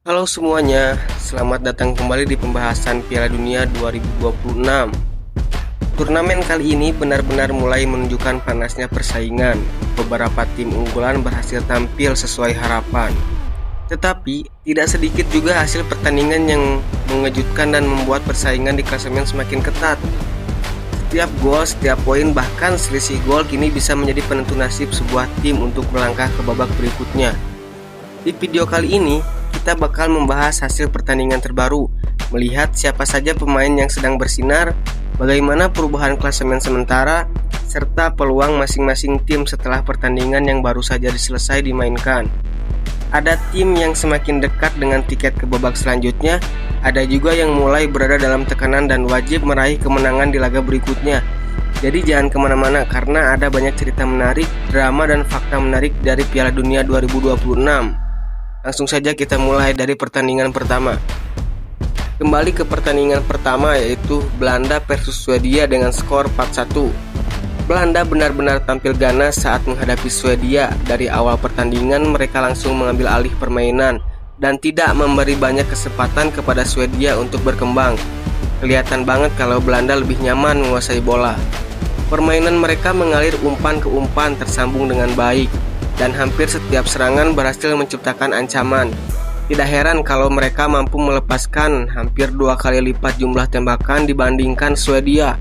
Halo semuanya, selamat datang kembali di pembahasan Piala Dunia 2026. Turnamen kali ini benar-benar mulai menunjukkan panasnya persaingan. Beberapa tim unggulan berhasil tampil sesuai harapan. Tetapi, tidak sedikit juga hasil pertandingan yang mengejutkan dan membuat persaingan di klasemen semakin ketat. Setiap gol, setiap poin, bahkan selisih gol kini bisa menjadi penentu nasib sebuah tim untuk melangkah ke babak berikutnya. Di video kali ini, kita bakal membahas hasil pertandingan terbaru, melihat siapa saja pemain yang sedang bersinar, bagaimana perubahan klasemen sementara, serta peluang masing-masing tim setelah pertandingan yang baru saja selesai dimainkan. Ada tim yang semakin dekat dengan tiket ke babak selanjutnya, ada juga yang mulai berada dalam tekanan dan wajib meraih kemenangan di laga berikutnya. Jadi jangan kemana-mana karena ada banyak cerita menarik, drama dan fakta menarik dari Piala Dunia 2026. Langsung saja kita mulai dari pertandingan pertama. Kembali ke pertandingan pertama, yaitu Belanda versus Swedia dengan skor 4-1. Belanda benar-benar tampil ganas saat menghadapi Swedia. Dari awal pertandingan mereka langsung mengambil alih permainan dan tidak memberi banyak kesempatan kepada Swedia untuk berkembang. Kelihatan banget kalau Belanda lebih nyaman menguasai bola. Permainan mereka mengalir umpan ke umpan tersambung dengan baik, dan hampir setiap serangan berhasil menciptakan ancaman. Tidak heran kalau mereka mampu melepaskan hampir 2 kali lipat jumlah tembakan dibandingkan Swedia.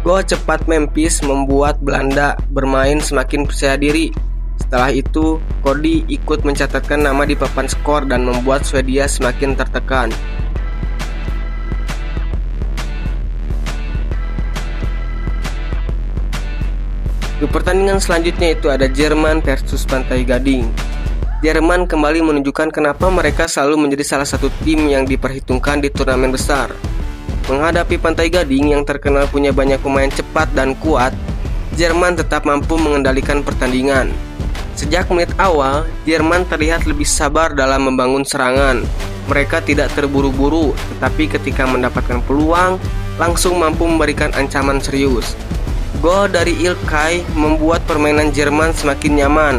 Gol cepat Memphis membuat Belanda bermain semakin percaya diri. Setelah itu, Cody ikut mencatatkan nama di papan skor dan membuat Swedia semakin tertekan. Di pertandingan selanjutnya itu ada Jerman versus Pantai Gading. Jerman kembali menunjukkan kenapa mereka selalu menjadi salah satu tim yang diperhitungkan di turnamen besar. Menghadapi Pantai Gading yang terkenal punya banyak pemain cepat dan kuat, Jerman tetap mampu mengendalikan pertandingan. Sejak menit awal, Jerman terlihat lebih sabar dalam membangun serangan. Mereka tidak terburu-buru, tetapi ketika mendapatkan peluang, langsung mampu memberikan ancaman serius. Gol dari Ilkay membuat permainan Jerman semakin nyaman.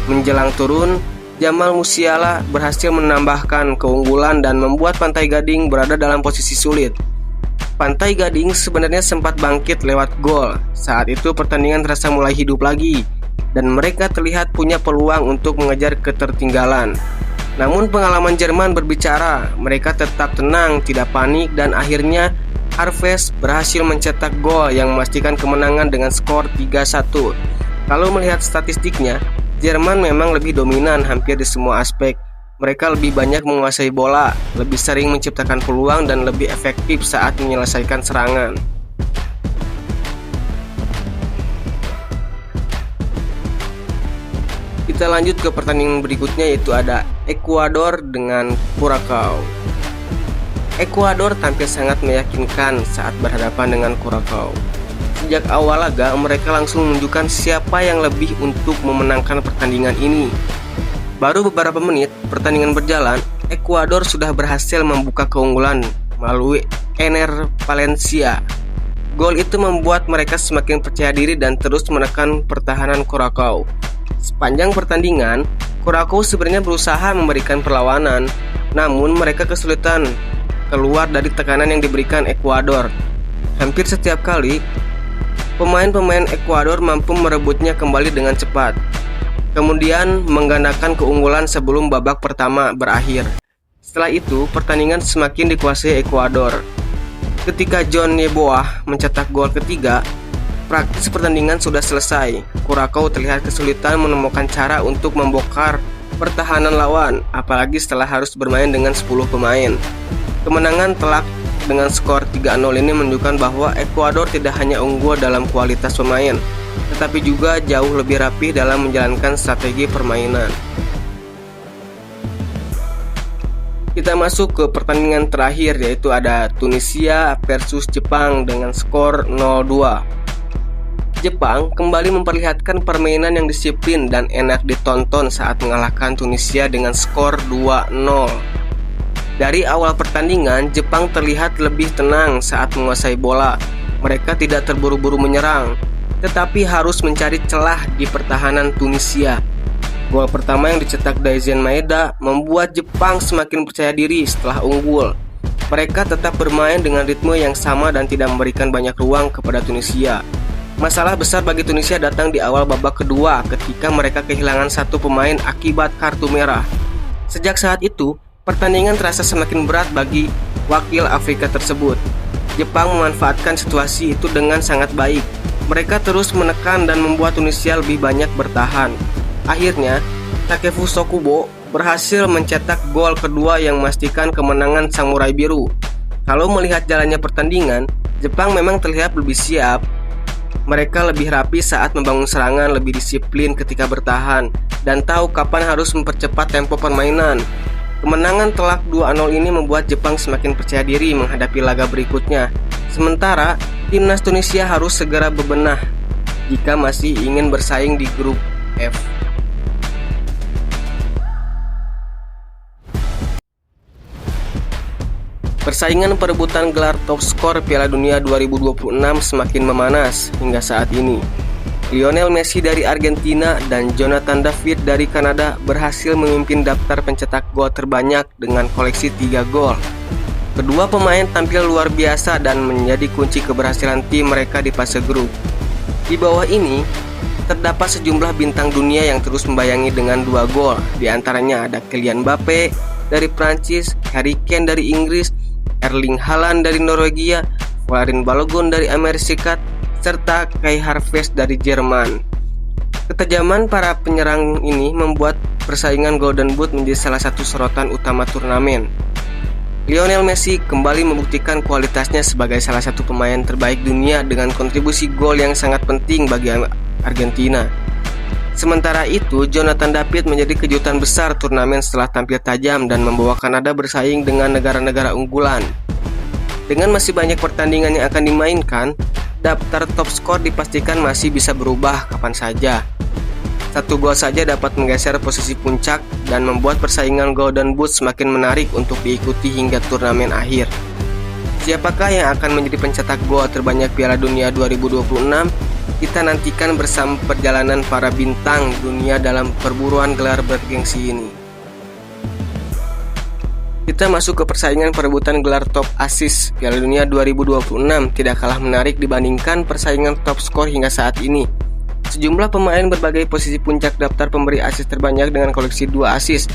Menjelang turun, Jamal Musiala berhasil menambahkan keunggulan dan membuat Pantai Gading berada dalam posisi sulit. Pantai Gading sebenarnya sempat bangkit lewat gol. Saat itu pertandingan terasa mulai hidup lagi dan mereka terlihat punya peluang untuk mengejar ketertinggalan. Namun pengalaman Jerman berbicara, mereka tetap tenang, tidak panik, dan akhirnya Harvest berhasil mencetak gol yang memastikan kemenangan dengan skor 3-1. Kalau melihat statistiknya, Jerman memang lebih dominan hampir di semua aspek. Mereka lebih banyak menguasai bola, lebih sering menciptakan peluang, dan lebih efektif saat menyelesaikan serangan. Kita lanjut ke pertandingan berikutnya, yaitu ada Ekuador dengan Curaçao. Ekuador tampil sangat meyakinkan saat berhadapan dengan Curaçao. Sejak awal laga, mereka langsung menunjukkan siapa yang lebih untuk memenangkan pertandingan ini. Baru beberapa menit pertandingan berjalan, Ekuador sudah berhasil membuka keunggulan melalui Ener Valencia. Gol itu membuat mereka semakin percaya diri dan terus menekan pertahanan Curaçao. Sepanjang pertandingan, Curaçao sebenarnya berusaha memberikan perlawanan, namun mereka kesulitan keluar dari tekanan yang diberikan Ekuador. Hampir setiap kali, pemain-pemain Ekuador mampu merebutnya kembali dengan cepat, kemudian menggandakan keunggulan sebelum babak pertama berakhir. Setelah itu, pertandingan semakin dikuasai Ekuador. Ketika John Yeboah mencetak gol ketiga, praktis pertandingan sudah selesai. Curaçao terlihat kesulitan menemukan cara untuk membongkar pertahanan lawan, apalagi setelah harus bermain dengan 10 pemain. Kemenangan telak dengan skor 3-0 ini menunjukkan bahwa Ekuador tidak hanya unggul dalam kualitas pemain, tetapi juga jauh lebih rapih dalam menjalankan strategi permainan. Kita masuk ke pertandingan terakhir, yaitu ada Tunisia versus Jepang dengan skor 0-2. Jepang kembali memperlihatkan permainan yang disiplin dan enak ditonton saat mengalahkan Tunisia dengan skor 2-0. Dari awal pertandingan, Jepang terlihat lebih tenang saat menguasai bola. Mereka tidak terburu-buru menyerang, tetapi harus mencari celah di pertahanan Tunisia. Gol pertama yang dicetak Daizen Maeda membuat Jepang semakin percaya diri setelah unggul. Mereka tetap bermain dengan ritme yang sama dan tidak memberikan banyak ruang kepada Tunisia. Masalah besar bagi Tunisia datang di awal babak kedua ketika mereka kehilangan satu pemain akibat kartu merah. Sejak saat itu, pertandingan terasa semakin berat bagi wakil Afrika tersebut. Jepang memanfaatkan situasi itu dengan sangat baik. Mereka terus menekan dan membuat Tunisia lebih banyak bertahan. Akhirnya, Takefusa Kubo berhasil mencetak gol kedua yang memastikan kemenangan Samurai Biru. Kalau melihat jalannya pertandingan, Jepang memang terlihat lebih siap. Mereka lebih rapi saat membangun serangan, lebih disiplin ketika bertahan, dan tahu kapan harus mempercepat tempo permainan. Kemenangan telak 2-0 ini membuat Jepang semakin percaya diri menghadapi laga berikutnya. Sementara, timnas Tunisia harus segera bebenah jika masih ingin bersaing di grup F. Persaingan perebutan gelar top skor Piala Dunia 2026 semakin memanas hingga saat ini. Lionel Messi dari Argentina dan Jonathan David dari Kanada berhasil memimpin daftar pencetak gol terbanyak dengan koleksi 3 gol. Kedua pemain tampil luar biasa dan menjadi kunci keberhasilan tim mereka di fase grup. Di bawah ini, terdapat sejumlah bintang dunia yang terus membayangi dengan 2 gol. Di antaranya ada Kylian Mbappe dari Prancis, Harry Kane dari Inggris, Erling Haaland dari Norwegia, Valerie Balogun dari Amerika Serikat, serta Kai Havertz dari Jerman. Ketajaman para penyerang ini membuat persaingan Golden Boot menjadi salah satu sorotan utama turnamen. Lionel Messi kembali membuktikan kualitasnya sebagai salah satu pemain terbaik dunia dengan kontribusi gol yang sangat penting bagi Argentina. Sementara itu, Jonathan David menjadi kejutan besar turnamen setelah tampil tajam dan membawa Kanada bersaing dengan negara-negara unggulan. Dengan masih banyak pertandingan yang akan dimainkan, daftar top skor dipastikan masih bisa berubah kapan saja. Satu gol saja dapat menggeser posisi puncak dan membuat persaingan Golden Boot semakin menarik untuk diikuti hingga turnamen akhir. Siapakah yang akan menjadi pencetak gol terbanyak Piala Dunia 2026? Kita nantikan bersama perjalanan para bintang dunia dalam perburuan gelar bergengsi ini. Kita masuk ke persaingan perebutan gelar top assist. Piala Dunia 2026 tidak kalah menarik dibandingkan persaingan top skor hingga saat ini. Sejumlah pemain berbagai posisi puncak daftar pemberi assist terbanyak dengan koleksi 2 assist.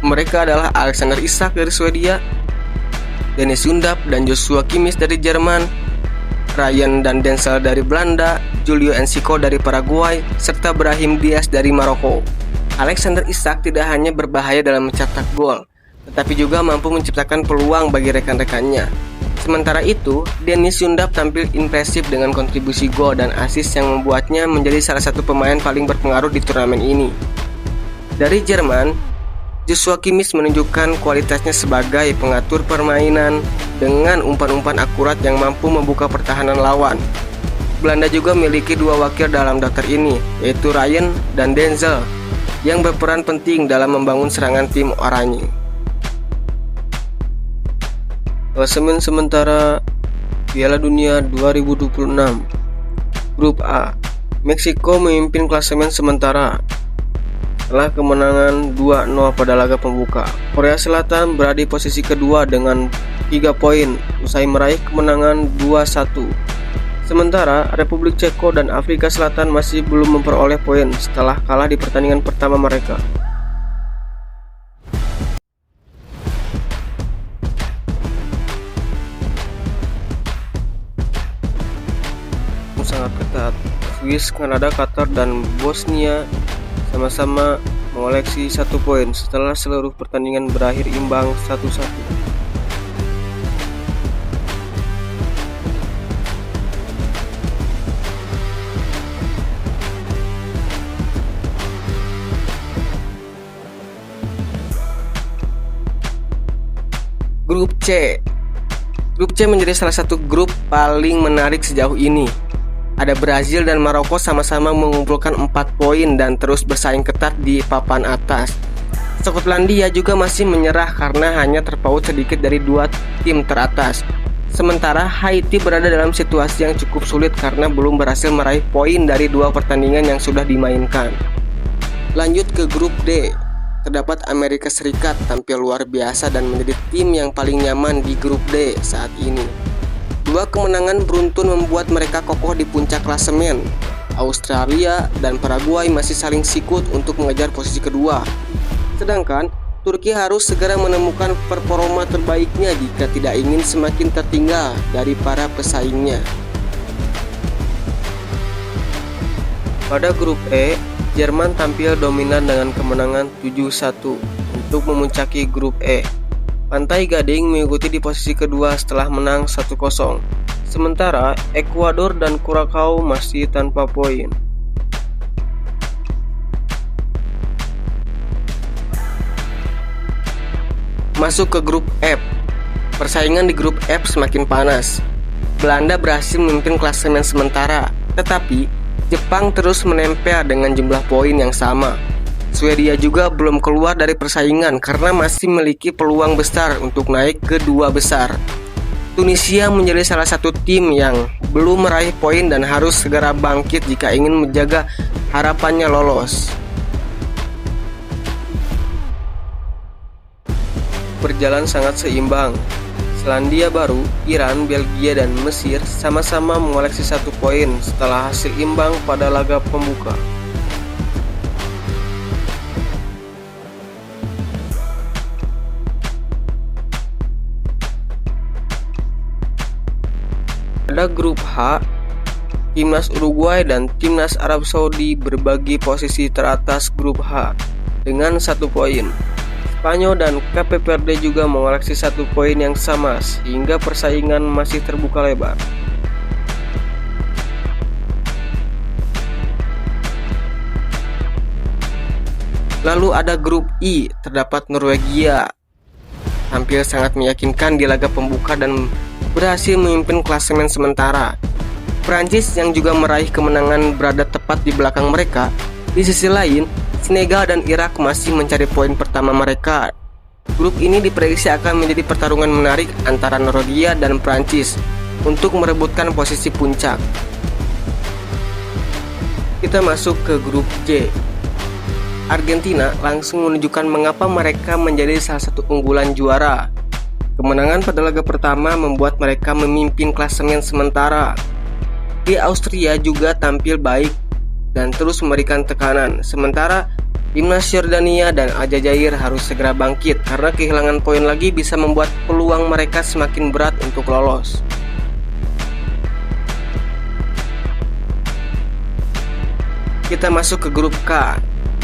Mereka adalah Alexander Isak dari Swedia, Dennis Undav dan Joshua Kimmich dari Jerman, Ryan dan Denzel dari Belanda, Julio Enciso dari Paraguay, serta Brahim Diaz dari Maroko. Alexander Isak tidak hanya berbahaya dalam mencetak gol, tetapi juga mampu menciptakan peluang bagi rekan-rekannya. Sementara itu, Dennis Undav tampil impresif dengan kontribusi gol dan assist yang membuatnya menjadi salah satu pemain paling berpengaruh di turnamen ini. Dari Jerman, Joshua Kimmich menunjukkan kualitasnya sebagai pengatur permainan dengan umpan-umpan akurat yang mampu membuka pertahanan lawan. Belanda juga memiliki 2 wakil dalam daftar ini, yaitu Ryan dan Denzel, yang berperan penting dalam membangun serangan tim oranye. Klasemen sementara Piala Dunia 2026. Grup A, Meksiko memimpin klasemen sementara setelah kemenangan 2-0 pada laga pembuka. Korea Selatan berada di posisi kedua dengan 3 poin usai meraih kemenangan 2-1. Sementara Republik Ceko dan Afrika Selatan masih belum memperoleh poin setelah kalah di pertandingan pertama mereka. Sangat ketat. Swiss, Kanada, Qatar, dan Bosnia sama-sama mengoleksi 1 poin setelah seluruh pertandingan berakhir imbang 1-1. Grup C. Grup C menjadi salah satu grup paling menarik sejauh ini. Ada Brazil dan Maroko sama-sama mengumpulkan 4 poin dan terus bersaing ketat di papan atas. Skotlandia juga masih menyerah karena hanya terpaut sedikit dari 2 tim teratas. Sementara Haiti berada dalam situasi yang cukup sulit karena belum berhasil meraih poin dari 2 pertandingan yang sudah dimainkan. Lanjut ke grup D. Terdapat Amerika Serikat tampil luar biasa dan menjadi tim yang paling nyaman di grup D saat ini. Dua kemenangan beruntun membuat mereka kokoh di puncak klasemen. Australia dan Paraguay masih saling sikut untuk mengejar posisi kedua. Sedangkan Turki harus segera menemukan performa terbaiknya jika tidak ingin semakin tertinggal dari para pesaingnya. Pada grup E, Jerman tampil dominan dengan kemenangan 7-1 untuk memuncaki grup E. Pantai Gading mengikuti di posisi kedua setelah menang 1-0. Sementara Ekuador dan Curaçao masih tanpa poin. Masuk ke grup F. Persaingan di grup F semakin panas. Belanda berhasil memimpin klasemen sementara, tetapi Jepang terus menempel dengan jumlah poin yang sama. Swedia juga belum keluar dari persaingan karena masih memiliki peluang besar untuk naik ke dua besar. Tunisia menjadi salah satu tim yang belum meraih poin dan harus segera bangkit jika ingin menjaga harapannya lolos. Berjalan sangat seimbang. Selandia Baru, Iran, Belgia, dan Mesir sama-sama mengoleksi 1 poin setelah hasil imbang pada laga pembuka. Pada grup H, timnas Uruguay dan timnas Arab Saudi berbagi posisi teratas grup H dengan 1 poin. Spanyol dan Cape Verde juga mengoleksi 1 poin yang sama sehingga persaingan masih terbuka lebar. Lalu ada grup I, terdapat Norwegia. Tampil sangat meyakinkan di laga pembuka dan berhasil memimpin klasemen sementara. Prancis yang juga meraih kemenangan berada tepat di belakang mereka. Di sisi lain, Senegal dan Irak masih mencari poin pertama mereka. Grup ini diprediksi akan menjadi pertarungan menarik antara Norwegia dan Prancis untuk merebutkan posisi puncak. Kita masuk ke grup J. Argentina langsung menunjukkan mengapa mereka menjadi salah satu unggulan juara. Kemenangan pada laga pertama membuat mereka memimpin klasemen sementara. Di Austria juga tampil baik dan terus memberikan tekanan. Sementara timnas Yordania dan Aljazair harus segera bangkit karena kehilangan poin lagi bisa membuat peluang mereka semakin berat untuk lolos. Kita masuk ke grup K.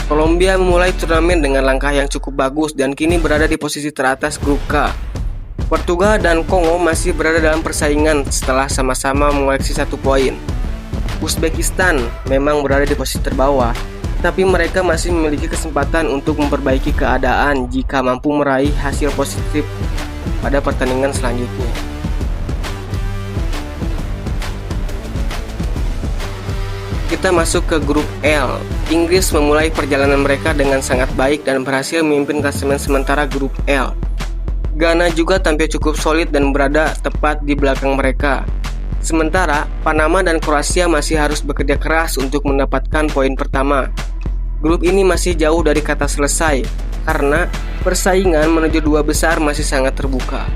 Kolombia memulai turnamen dengan langkah yang cukup bagus dan kini berada di posisi teratas grup K. Portugal dan Kongo masih berada dalam persaingan setelah sama-sama mengoleksi 1 poin. Uzbekistan memang berada di posisi terbawah, tapi mereka masih memiliki kesempatan untuk memperbaiki keadaan jika mampu meraih hasil positif pada pertandingan selanjutnya. Kita masuk ke grup L. Inggris memulai perjalanan mereka dengan sangat baik dan berhasil memimpin klasemen sementara grup L. Ghana juga tampil cukup solid dan berada tepat di belakang mereka. Sementara Panama dan Kroasia masih harus bekerja keras untuk mendapatkan poin pertama. Grup ini masih jauh dari kata selesai karena persaingan menuju 2 besar masih sangat terbuka.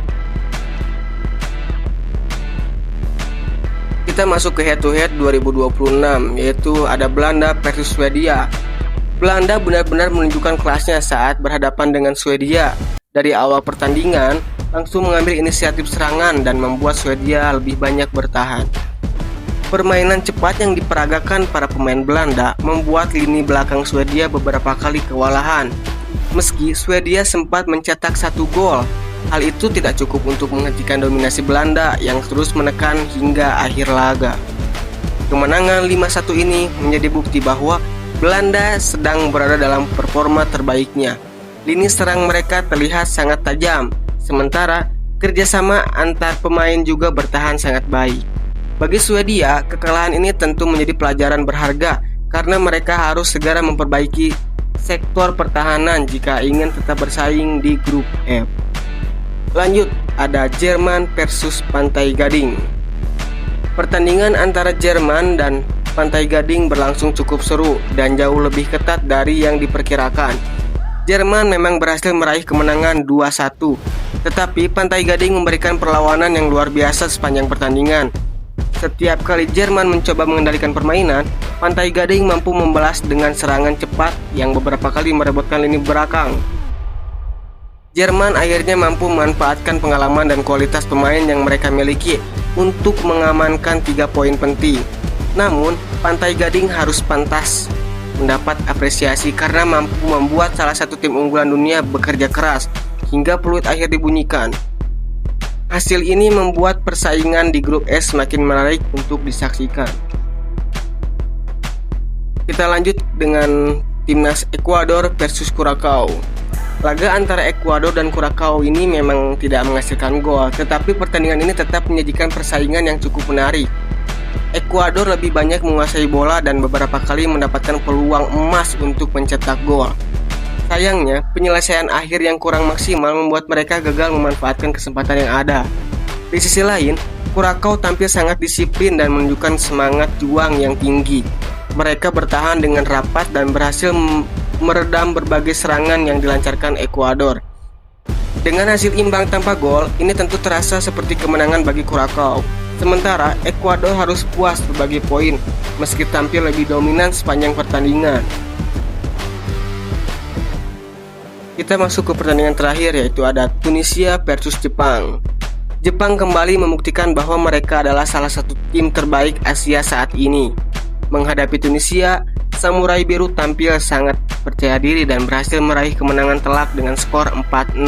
Kita masuk ke head to head 2026, yaitu ada Belanda versus Swedia. Belanda benar-benar menunjukkan kelasnya saat berhadapan dengan Swedia. Dari awal pertandingan langsung mengambil inisiatif serangan dan membuat Swedia lebih banyak bertahan. Permainan cepat yang diperagakan para pemain Belanda membuat lini belakang Swedia beberapa kali kewalahan. Meski Swedia sempat mencetak 1 gol, hal itu tidak cukup untuk menghentikan dominasi Belanda yang terus menekan hingga akhir laga. Kemenangan 5-1 ini menjadi bukti bahwa Belanda sedang berada dalam performa terbaiknya. Lini serang mereka terlihat sangat tajam, sementara kerjasama antar pemain juga bertahan sangat baik. Bagi Swedia, kekalahan ini tentu menjadi pelajaran berharga karena mereka harus segera memperbaiki sektor pertahanan jika ingin tetap bersaing di grup F. Lanjut, ada Jerman versus Pantai Gading. Pertandingan antara Jerman dan Pantai Gading berlangsung cukup seru dan jauh lebih ketat dari yang diperkirakan. Jerman memang berhasil meraih kemenangan 2-1, tetapi Pantai Gading memberikan perlawanan yang luar biasa sepanjang pertandingan. Setiap kali Jerman mencoba mengendalikan permainan, Pantai Gading mampu membalas dengan serangan cepat yang beberapa kali merebutkan lini belakang. Jerman akhirnya mampu memanfaatkan pengalaman dan kualitas pemain yang mereka miliki untuk mengamankan 3 poin penting. Namun, Pantai Gading harus pantas mendapat apresiasi karena mampu membuat salah satu tim unggulan dunia bekerja keras hingga peluit akhir dibunyikan. Hasil ini membuat persaingan di grup S semakin menarik untuk disaksikan. Kita lanjut dengan timnas Ekuador versus Curaçao. Laga antara Ekuador dan Curaçao ini memang tidak menghasilkan gol, tetapi pertandingan ini tetap menyajikan persaingan yang cukup menarik. Ekuador lebih banyak menguasai bola dan beberapa kali mendapatkan peluang emas untuk mencetak gol. Sayangnya, penyelesaian akhir yang kurang maksimal membuat mereka gagal memanfaatkan kesempatan yang ada. Di sisi lain, Curaçao tampil sangat disiplin dan menunjukkan semangat juang yang tinggi. Mereka bertahan dengan rapat dan berhasil meredam berbagai serangan yang dilancarkan Ekuador. Dengan hasil imbang tanpa gol, ini tentu terasa seperti kemenangan bagi Curaçao. Sementara Ekuador harus puas berbagi poin meski tampil lebih dominan sepanjang pertandingan. Kita masuk ke pertandingan terakhir, yaitu ada Tunisia versus Jepang. Jepang kembali membuktikan bahwa mereka adalah salah satu tim terbaik Asia saat ini. Menghadapi Tunisia, Samurai Biru tampil sangat percaya diri dan berhasil meraih kemenangan telak dengan skor 4-0.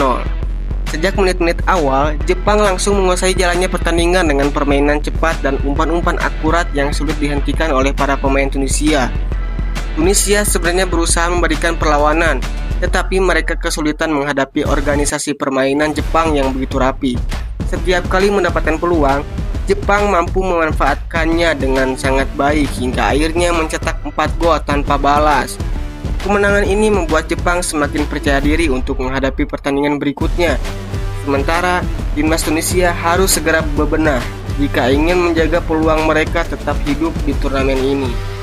Sejak menit-menit awal, Jepang langsung menguasai jalannya pertandingan dengan permainan cepat dan umpan-umpan akurat yang sulit dihentikan oleh para pemain Tunisia. Tunisia sebenarnya berusaha memberikan perlawanan, tetapi mereka kesulitan menghadapi organisasi permainan Jepang yang begitu rapi. Setiap kali mendapatkan peluang, Jepang mampu memanfaatkannya dengan sangat baik hingga akhirnya mencetak 4 gol tanpa balas. Kemenangan ini membuat Jepang semakin percaya diri untuk menghadapi pertandingan berikutnya. Sementara timnas Tunisia harus segera bebenah jika ingin menjaga peluang mereka tetap hidup di turnamen ini.